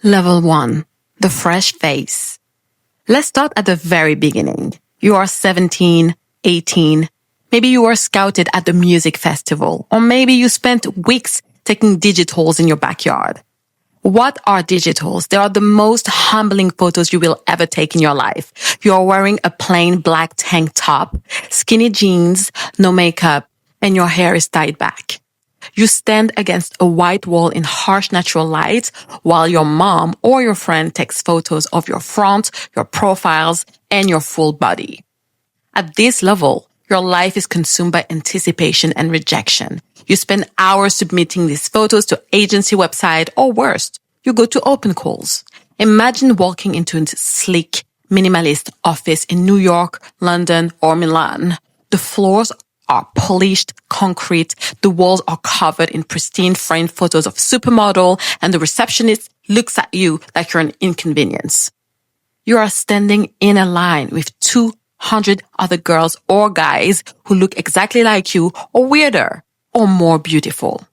Level 1. The fresh face. Let's start at the very beginning. You are 17, 18. Maybe you were scouted at the music festival, or maybe you spent weeks taking digitals in your backyard. What are digitals? They are the most humbling photos you will ever take in your life. You are wearing a plain black tank top, skinny jeans, no makeup, and your hair is tied back. You stand against a white wall in harsh natural light while your mom or your friend takes photos of your front, your profiles, and your full body. At this level, your life is consumed by anticipation and rejection. You spend hours submitting these photos to agency website, or worse, you go to open calls. Imagine walking into a sleek, minimalist office in New York, London, or Milan. The floors are polished concrete, the walls are covered in pristine framed photos of supermodel, and the receptionist looks at you like you're an inconvenience. You are standing in a line with 200 other girls or guys who look exactly like you, or weirder, or more beautiful.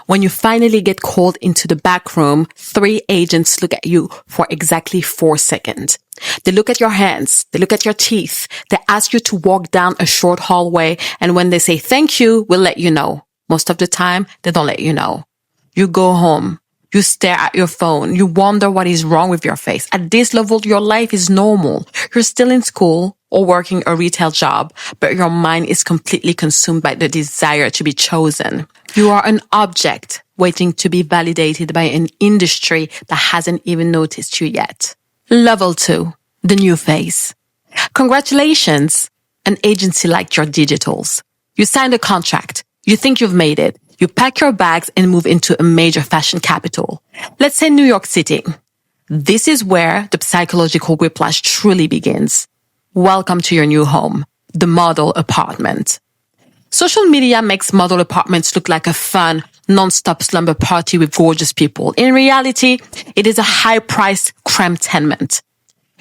When you finally get called into the back room, 3 agents look at you for exactly 4 seconds. They look at your hands, they look at your teeth, they ask you to walk down a short hallway, and when they say thank you, we'll let you know. Most of the time, they don't let you know. You go home, you stare at your phone, you wonder what is wrong with your face. At this level, your life is normal. You're still in school or working a retail job, but your mind is completely consumed by the desire to be chosen. You are an object waiting to be validated by an industry that hasn't even noticed you yet. Level 2. The new face. Congratulations! An agency liked your digitals. You signed a contract. You think you've made it. You pack your bags and move into a major fashion capital. Let's say New York City. This is where the psychological whiplash truly begins. Welcome to your new home, the model apartment. Social media makes model apartments look like a fun, non-stop slumber party with gorgeous people. In reality, it is a high-priced creme tenement.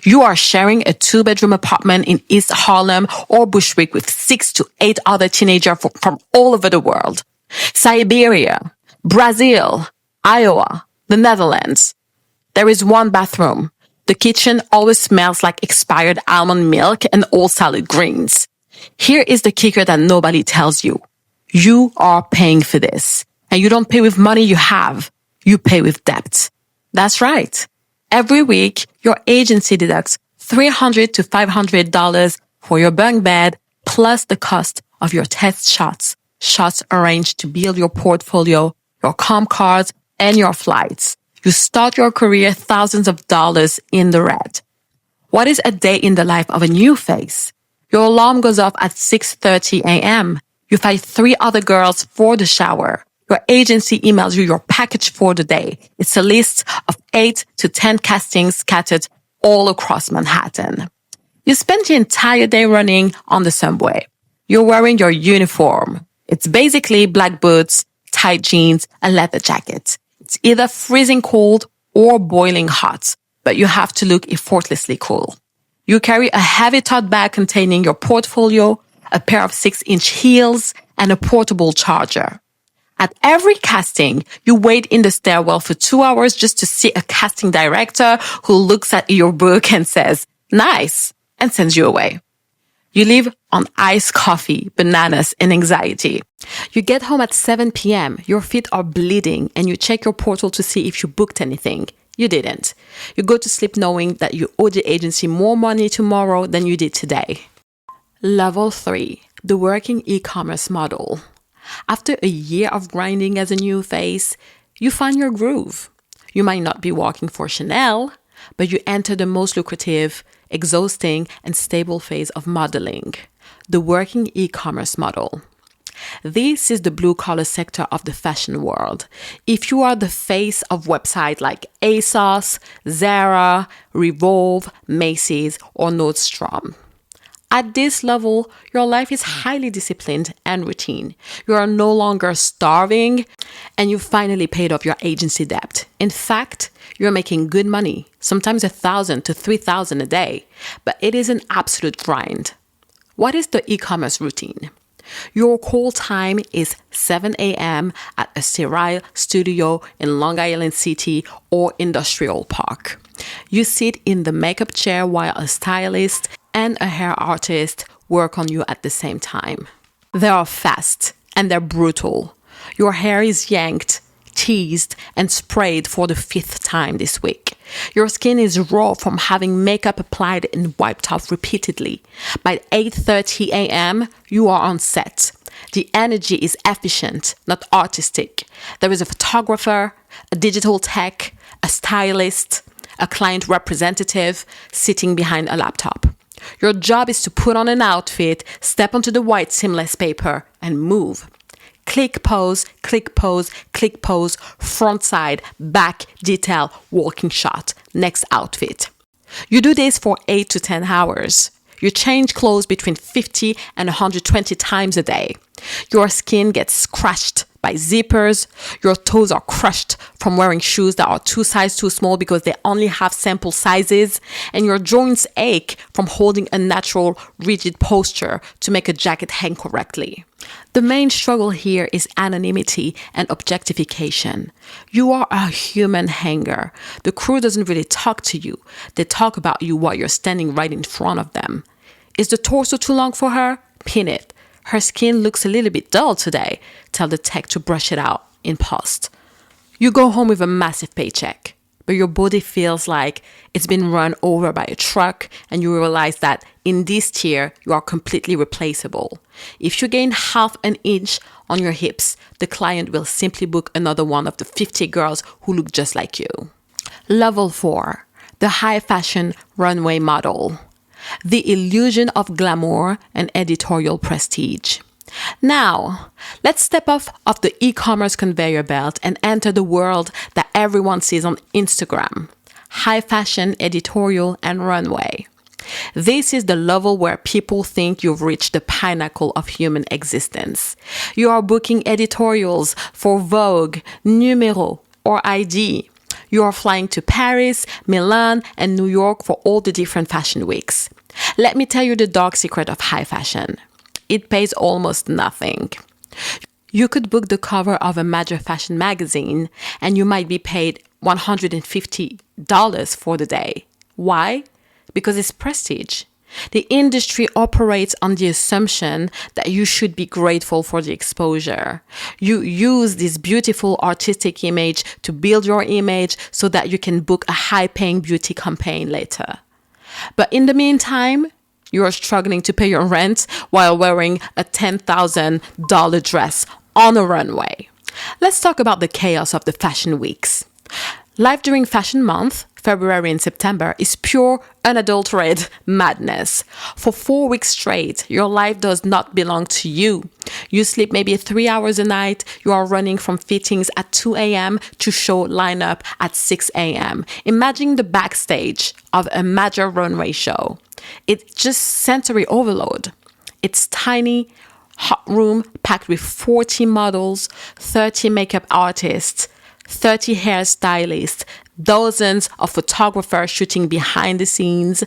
You are sharing a 2-bedroom apartment in East Harlem or Bushwick with 6 to 8 other teenagers from all over the world. Siberia, Brazil, Iowa, the Netherlands. There is one bathroom. The kitchen always smells like expired almond milk and old salad greens. Here is the kicker that nobody tells you. You are paying for this. And you don't pay with money you have. You pay with debt. That's right. Every week, your agency deducts $300 to $500 for your bunk bed, plus the cost of your test shots arranged to build your portfolio, your comp cards, and your flights. You start your career thousands of dollars in the red. What is a day in the life of a new face? Your alarm goes off at 6:30 a.m. You fight 3 other girls for the shower. Your agency emails you your package for the day. It's a list of 8 to 10 castings scattered all across Manhattan. You spend the entire day running on the subway. You're wearing your uniform. It's basically black boots, tight jeans, a leather jacket. It's either freezing cold or boiling hot, but you have to look effortlessly cool. You carry a heavy tote bag containing your portfolio, a pair of 6-inch heels, and a portable charger. At every casting, you wait in the stairwell for 2 hours just to see a casting director who looks at your book and says, "Nice," and sends you away. You live on iced coffee, bananas, and anxiety. You get home at 7 p.m., your feet are bleeding, and you check your portal to see if you booked anything. You didn't. You go to sleep knowing that you owe the agency more money tomorrow than you did today. Level 3. The working e-commerce model. After a year of grinding as a new face, you find your groove. You might not be working for Chanel, but you enter the most lucrative, exhausting, and stable phase of modeling, the working e-commerce model. This is the blue-collar sector of the fashion world. If you are the face of websites like ASOS, Zara, Revolve, Macy's, or Nordstrom. At this level, your life is highly disciplined and routine. You are no longer starving, and you finally paid off your agency debt. In fact, you're making good money, sometimes $1,000 to $3,000 a day, but it is an absolute grind. What is the e-commerce routine? Your call time is 7 a.m. at a sterile studio in Long Island City or Industrial Park. You sit in the makeup chair while a stylist and a hair artist work on you at the same time. They are fast and they're brutal. Your hair is yanked, teased, and sprayed for the 5th time this week. Your skin is raw from having makeup applied and wiped off repeatedly. By 8:30 a.m., you are on set. The energy is efficient, not artistic. There is a photographer, a digital tech, a stylist, a client representative sitting behind a laptop. Your job is to put on an outfit, step onto the white seamless paper, and move. Click pose, click pose, click pose, front side, back, detail, walking shot, next outfit. You do this for 8 to 10 hours. You change clothes between 50 and 120 times a day. Your skin gets scratched by zippers. Your toes are crushed from wearing shoes that are 2 sizes too small because they only have sample sizes. And your joints ache from holding a natural, rigid posture to make a jacket hang correctly. The main struggle here is anonymity and objectification. You are a human hanger. The crew doesn't really talk to you. They talk about you while you're standing right in front of them. Is the torso too long for her? Pin it. Her skin looks a little bit dull today. Tell the tech to brush it out in post. You go home with a massive paycheck, but your body feels like it's been run over by a truck, and you realize that in this tier, you are completely replaceable. If you gain half an inch on your hips, the client will simply book another one of the 50 girls who look just like you. Level 4, the high fashion runway model. The illusion of glamour and editorial prestige. Now, let's step off of the e-commerce conveyor belt and enter the world that everyone sees on Instagram. High fashion, editorial, and runway. This is the level where people think you've reached the pinnacle of human existence. You are booking editorials for Vogue, Numero, or ID. You are flying to Paris, Milan, and New York for all the different fashion weeks. Let me tell you the dark secret of high fashion. It pays almost nothing. You could book the cover of a major fashion magazine and you might be paid $150 for the day. Why? Because it's prestige. The industry operates on the assumption that you should be grateful for the exposure. You use this beautiful artistic image to build your image so that you can book a high-paying beauty campaign later. But in the meantime, you are struggling to pay your rent while wearing a $10,000 dress on a runway. Let's talk about the chaos of the fashion weeks. Life during Fashion Month, February and September, is pure, unadulterated madness. For 4 weeks straight, your life does not belong to you. You sleep maybe 3 hours a night. You are running from fittings at 2 a.m. to show lineup at 6 a.m. Imagine the backstage of a major runway show. It's just sensory overload. It's tiny, hot room packed with 40 models, 30 makeup artists, 30 hairstylists, dozens of photographers shooting behind the scenes,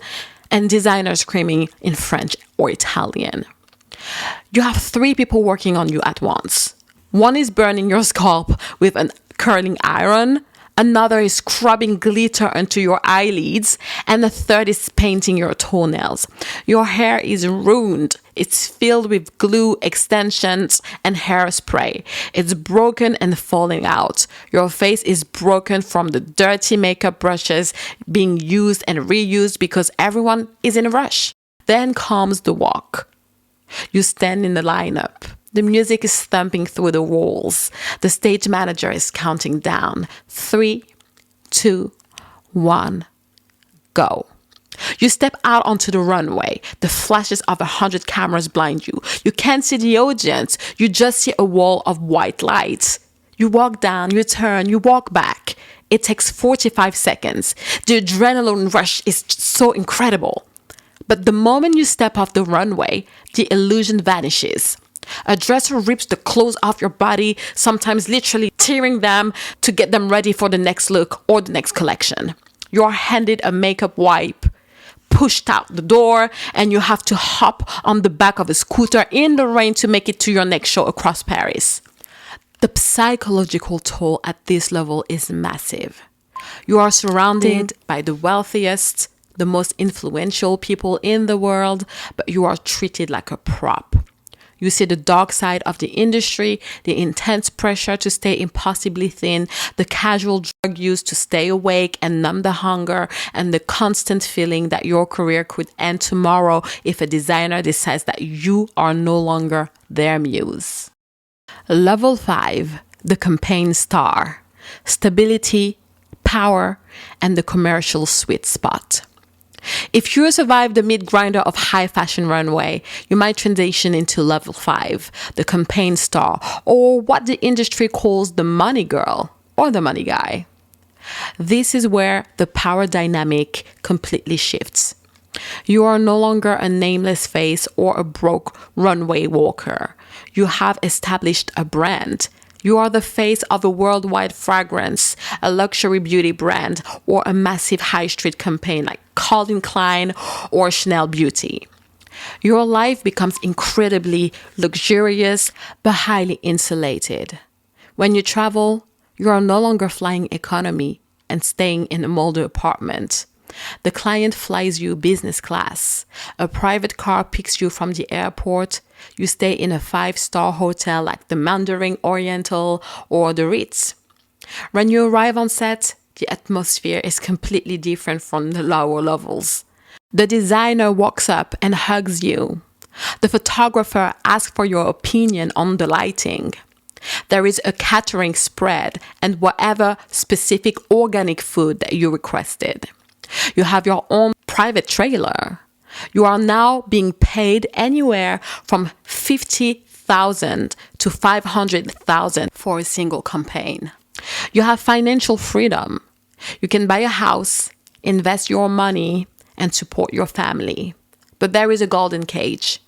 and designers screaming in French or Italian. You have 3 people working on you at once. One is burning your scalp with a curling iron, another is scrubbing glitter onto your eyelids, and the third is painting your toenails. Your hair is ruined. It's filled with glue, extensions, and hairspray. It's broken and falling out. Your face is broken from the dirty makeup brushes being used and reused because everyone is in a rush. Then comes the walk. You stand in the lineup. The music is thumping through the walls. The stage manager is counting down. 3, 2, 1, go. You step out onto the runway. The flashes of 100 cameras blind you. You can't see the audience. You just see a wall of white lights. You walk down, you turn, you walk back. It takes 45 seconds. The adrenaline rush is so incredible. But the moment you step off the runway, the illusion vanishes. A dresser rips the clothes off your body, sometimes literally tearing them to get them ready for the next look or the next collection. You are handed a makeup wipe, pushed out the door and you have to hop on the back of a scooter in the rain to make it to your next show across Paris. The psychological toll at this level is massive. You are surrounded by the wealthiest, the most influential people in the world, but you are treated like a prop. You see the dark side of the industry, the intense pressure to stay impossibly thin, the casual drug use to stay awake and numb the hunger, and the constant feeling that your career could end tomorrow if a designer decides that you are no longer their muse. Level 5, the campaign star. Stability, power, and the commercial sweet spot. If you survive the mid-grinder of high fashion runway, you might transition into level 5, the campaign star, or what the industry calls the money girl or the money guy. This is where the power dynamic completely shifts. You are no longer a nameless face or a broke runway walker. You have established a brand. You are the face of a worldwide fragrance, a luxury beauty brand, or a massive high street campaign like Calvin Klein or Chanel Beauty. Your life becomes incredibly luxurious but highly insulated. When you travel, you are no longer flying economy and staying in a molded apartment. The client flies you business class. A private car picks you from the airport. You stay in a 5-star hotel like the Mandarin Oriental or the Ritz. When you arrive on set, the atmosphere is completely different from the lower levels. The designer walks up and hugs you. The photographer asks for your opinion on the lighting. There is a catering spread and whatever specific organic food that you requested. You have your own private trailer. You are now being paid anywhere from $50,000 to $500,000 for a single campaign. You have financial freedom. You can buy a house, invest your money, and support your family. But there is a golden cage.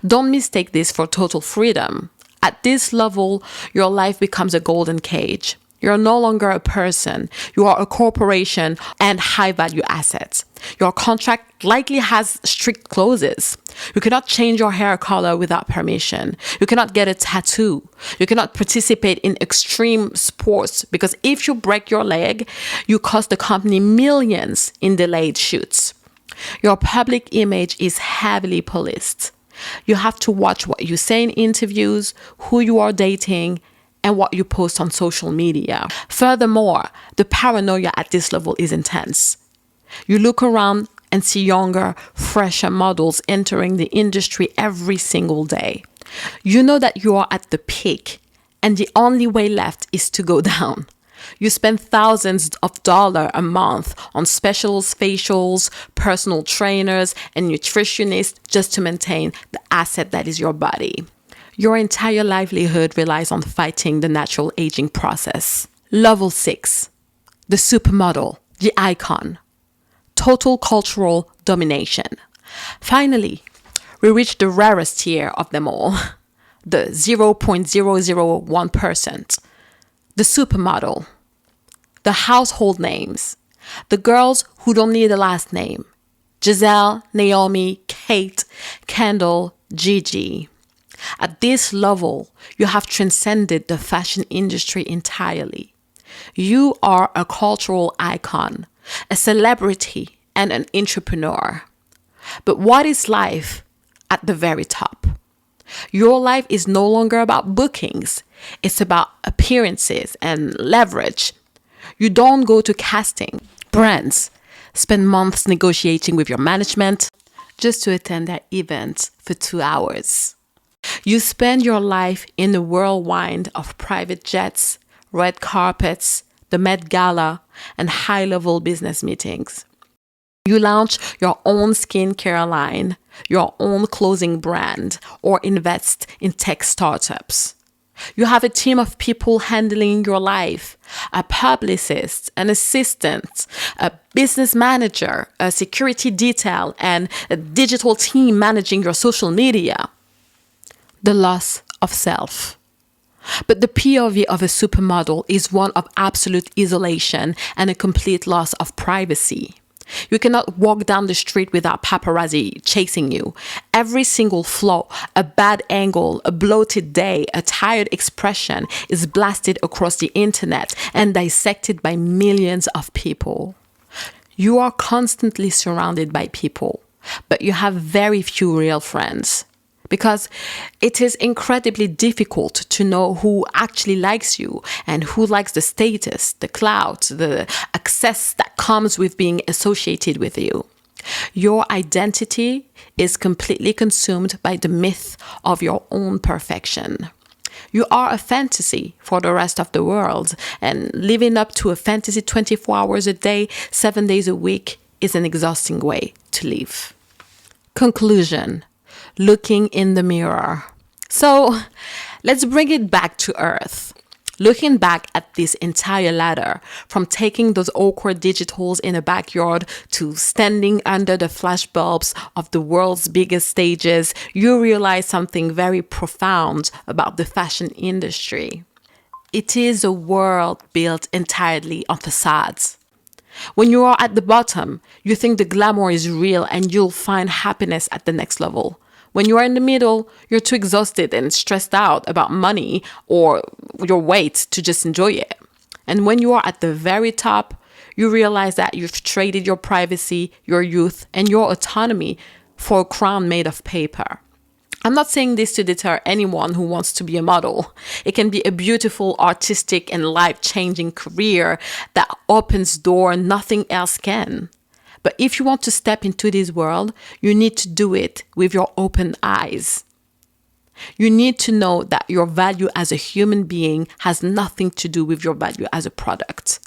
Don't mistake this for total freedom. At this level, your life becomes a golden cage. You're no longer a person. You are a corporation and high-value assets. Your contract likely has strict clauses. You cannot change your hair color without permission. You cannot get a tattoo. You cannot participate in extreme sports because if you break your leg, you cost the company millions in delayed shoots. Your public image is heavily policed. You have to watch what you say in interviews, who you are dating, and what you post on social media. Furthermore, the paranoia at this level is intense. You look around and see younger, fresher models entering the industry every single day. You know that you are at the peak, and the only way left is to go down. You spend thousands of dollars a month on specials, facials, personal trainers, and nutritionists just to maintain the asset that is your body. Your entire livelihood relies on fighting the natural aging process. Level 6, the supermodel, the icon. Total cultural domination. Finally, we reach the rarest tier of them all, the 0.001%, the supermodel, the household names, the girls who don't need a last name, Giselle, Naomi, Kate, Kendall, Gigi. At this level, you have transcended the fashion industry entirely. You are a cultural icon, a celebrity, and an entrepreneur. But what is life at the very top? Your life is no longer about bookings. It's about appearances and leverage. You don't go to casting. Brands spend months negotiating with your management just to attend their events for 2 hours. You spend your life in the whirlwind of private jets, red carpets, the Met Gala, and high-level business meetings. You launch your own skincare line, your own clothing brand, or invest in tech startups. You have a team of people handling your life, a publicist, an assistant, a business manager, a security detail, and a digital team managing your social media. The loss of self. But the POV of a supermodel is one of absolute isolation and a complete loss of privacy. You cannot walk down the street without paparazzi chasing you. Every single flaw, a bad angle, a bloated day, a tired expression is blasted across the internet and dissected by millions of people. You are constantly surrounded by people, but you have very few real friends. Because it is incredibly difficult to know who actually likes you and who likes the status, the clout, the access that comes with being associated with you. Your identity is completely consumed by the myth of your own perfection. You are a fantasy for the rest of the world, and living up to a fantasy 24 hours a day, 7 days a week is an exhausting way to live. Conclusion. Looking in the mirror. So let's bring it back to earth. Looking back at this entire ladder, from taking those awkward digitals in a backyard to standing under the flashbulbs of the world's biggest stages, you realize something very profound about the fashion industry. It is a world built entirely on facades. When you are at the bottom, you think the glamour is real and you'll find happiness at the next level. When you are in the middle, you're too exhausted and stressed out about money or your weight to just enjoy it. And when you are at the very top, you realize that you've traded your privacy, your youth, and your autonomy for a crown made of paper. I'm not saying this to deter anyone who wants to be a model. It can be a beautiful, artistic, and life-changing career that opens doors nothing else can. But if you want to step into this world, you need to do it with your open eyes. You need to know that your value as a human being has nothing to do with your value as a product.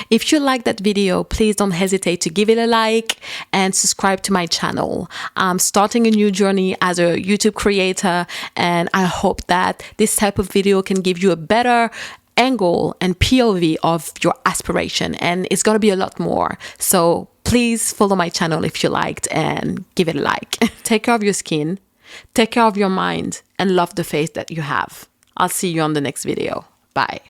If you like that video, please don't hesitate to give it a like and subscribe to my channel. I'm starting a new journey as a YouTube creator, and I hope that this type of video can give you a better angle and POV of your aspiration, and it's going to be a lot more. So please follow my channel if you liked and give it a like. Take care of your skin, take care of your mind, and love the face that you have. I'll see you on the next video. Bye.